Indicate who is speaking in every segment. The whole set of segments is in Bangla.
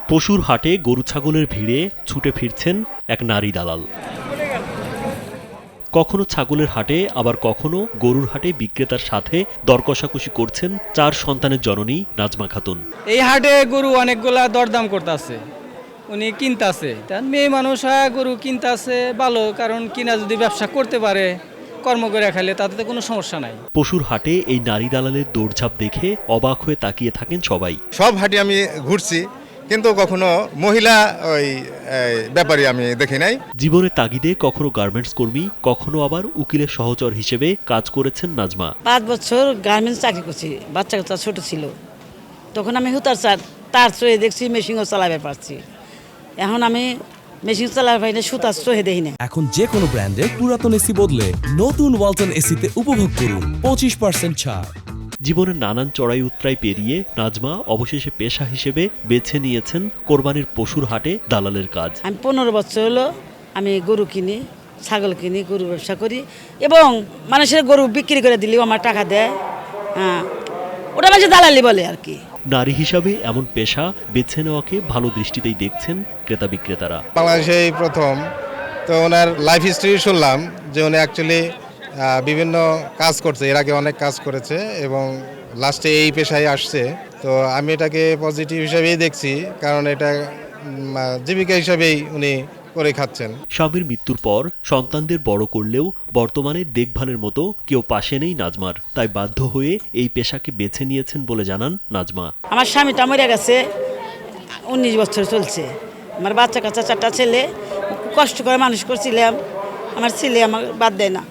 Speaker 1: পশুর হাটে গরু ছাগলের ভিড়ে ছুটে ফিরছেন এক নারী দালাল। কখনো ছাগলের হাটে আবার কখনো গরুর হাটে বিক্রেতার সাথে দর কষাকষি করছেন 4 সন্তানের জননী নাজমা খাতুন।
Speaker 2: এই হাটে গরু অনেকগুলা দরদাম করতেছে, উনি কিনতেছে। তার মেয়ে মানুষ গরু কিনতেছে ভালো, কারণ কিনা যদি ব্যবসা করতে পারে, কর্ম করে খাইলে তাতে কোনো সমস্যা নাই।
Speaker 1: পশুর হাটে এই নারী দালালের দৌড়ঝাঁপ দেখে অবাক হয়ে তাকিয়ে থাকেন সবাই।
Speaker 3: সব হাটে আমি ঘুরছি, কিন্তু কখনো মহিলা ওই ব্যাপারী আমি দেখি নাই।
Speaker 1: জীবনের তাগিদে কখনো গার্মেন্টস কর্মী, কখনো আবার উকিলের সহচর হিসেবে কাজ করেছেন নাজমা।
Speaker 4: 5 বছর গার্মেন্টস চাকরি করছি, বাচ্চা কাচ্চা ছোট ছিল তখন। আমি হুতার তার চয়ে দেখছি, মেশিনও চালাবে পারছি। এখন আমি মেশিন চালাতে পারি না, সুতার চোহে দেখি না।
Speaker 5: এখন যে কোনো ব্র্যান্ডের পুরাতন এসি বদলে নতুন ওয়ালটন এসিতে উপভোগ করুন 25% ছাড়।
Speaker 1: জীবনের নানান চড়াই উতরাই পেরিয়ে নাজমা অবশেষে পেশা হিসেবে বেছে নিয়েছেন কোরবানির পশুর হাটে দালালের কাজ।
Speaker 4: আমি 15 বছর হলো আমি গরু কিনি, ছাগল কিনি, গরু ব্যবসা করি এবং মানুষের গরু বিক্রি করে দিলেও আমার টাকা দেয়। হ্যাঁ, ওটা মানুষের দালালি বলে আর কি।
Speaker 1: নারী হিসাবে এমন পেশা বেছে নেওয়াকে ভালো দৃষ্টিতেই দেখছেন ক্রেতা বিক্রেতারা।
Speaker 3: বাংলাদেশে এই প্রথম, তো ওনার লাইফ হিস্ট্রি শুনলাম যে উনি অ্যাকচুয়ালি বিভিন্ন কাজ করছে, এর আগে অনেক কাজ করেছে এবং লাস্টে এই পেশায় আসছে। তো আমি এটাকে পজিটিভ হিসাবেই দেখছি, কারণ এটা জীবিকা হিসাবেই উনি করে খাচ্ছেন।
Speaker 1: স্বামীর মৃত্যুর পর সন্তানদের বড় করলেও বর্তমানে দেখভালের মতো কেউ পাশে নেই নাজমার, তাই বাধ্য হয়ে এই পেশাকে বেছে নিয়েছেন বলে জানান নাজমা।
Speaker 4: আমার স্বামীটা মরে গেছে, 19 বছর চলছে। আমার বাচ্চা কাচ্চা 4টা ছেলে, কষ্ট করে মানুষ করছিলাম। আমার ছেলে আমার বাদ দেয় না।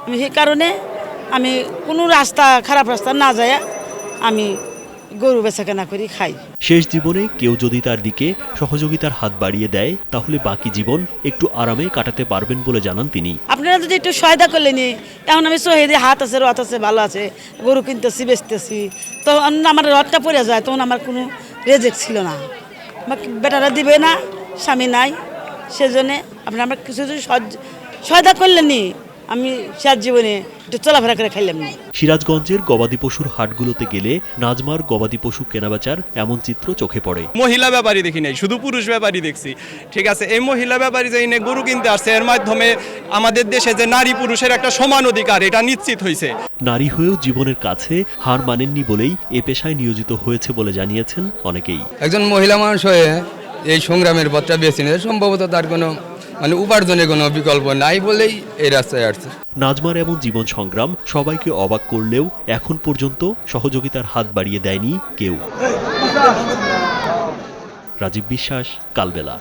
Speaker 4: আমি সেই কারণে আমি কোনো খারাপ রাস্তা না যায় আমি গরু বেচা কেনা করি খাই।
Speaker 1: শেষ জীবনে কেউ যদি তার দিকে সহযোগিতার হাত বাড়িয়ে দেয়, তাহলে বাকি জীবন একটু আরামে কাটাতে পারবেন বলে জানান তিনি।
Speaker 4: আপনারা যদি একটু সহায়তা করলেনি, এখন আমি সহেদে হাত আছে, রথ আছে, ভালো আছে, গরু কিনতেছি, বেচতেছি, তো আমার রথটা পড়ে যায়, তখন আমার কোনো রেজেক্ট ছিল না। বেটারা দিবে না, স্বামী নাই, সেজন্যে আপনারা আমার কিছু যদি সহায়তা করলেনি, আমি শেষ জীবনে একটু চলাফেরা করে খাইলাম না।
Speaker 1: সিরাজগঞ্জের গবাদি পশুর হাটগুলোতে গেলে নাজমার গবাদি পশু কেনাবেচার এমন চিত্র চোখে পড়ে।
Speaker 2: মহিলা ব্যাপারী দেখি নাই, শুধু পুরুষ ব্যাপারী দেখছি। ঠিক আছে, এই মহিলা ব্যাপারী যে গরু কিনতে আসছে, এর মাধ্যমে আমাদের দেশে যে নারী পুরুষের একটা সমান অধিকার, এটা নিশ্চিত হয়েছে।
Speaker 1: নারী হয়েও জীবনের কাছে হার মানেননি বলেই এ পেশায় নিয়োজিত হয়েছে বলে জানিয়েছেন অনেকেই।
Speaker 6: একজন মহিলা মানুষ হয়ে এই সংগ্রামের পথটা বেছে নিয়ে সম্ভবত তার কোনো উপার্জনের কোনো বিকল্প নাই বলেই এই রাস্তায় আসছে।
Speaker 1: নাজমার এমন জীবন সংগ্রাম সবাইকে অবাক করলেও এখন পর্যন্ত সহযোগিতার হাত বাড়িয়ে দেয়নি কেউ। রাজীব বিশ্বাস, কালবেলা।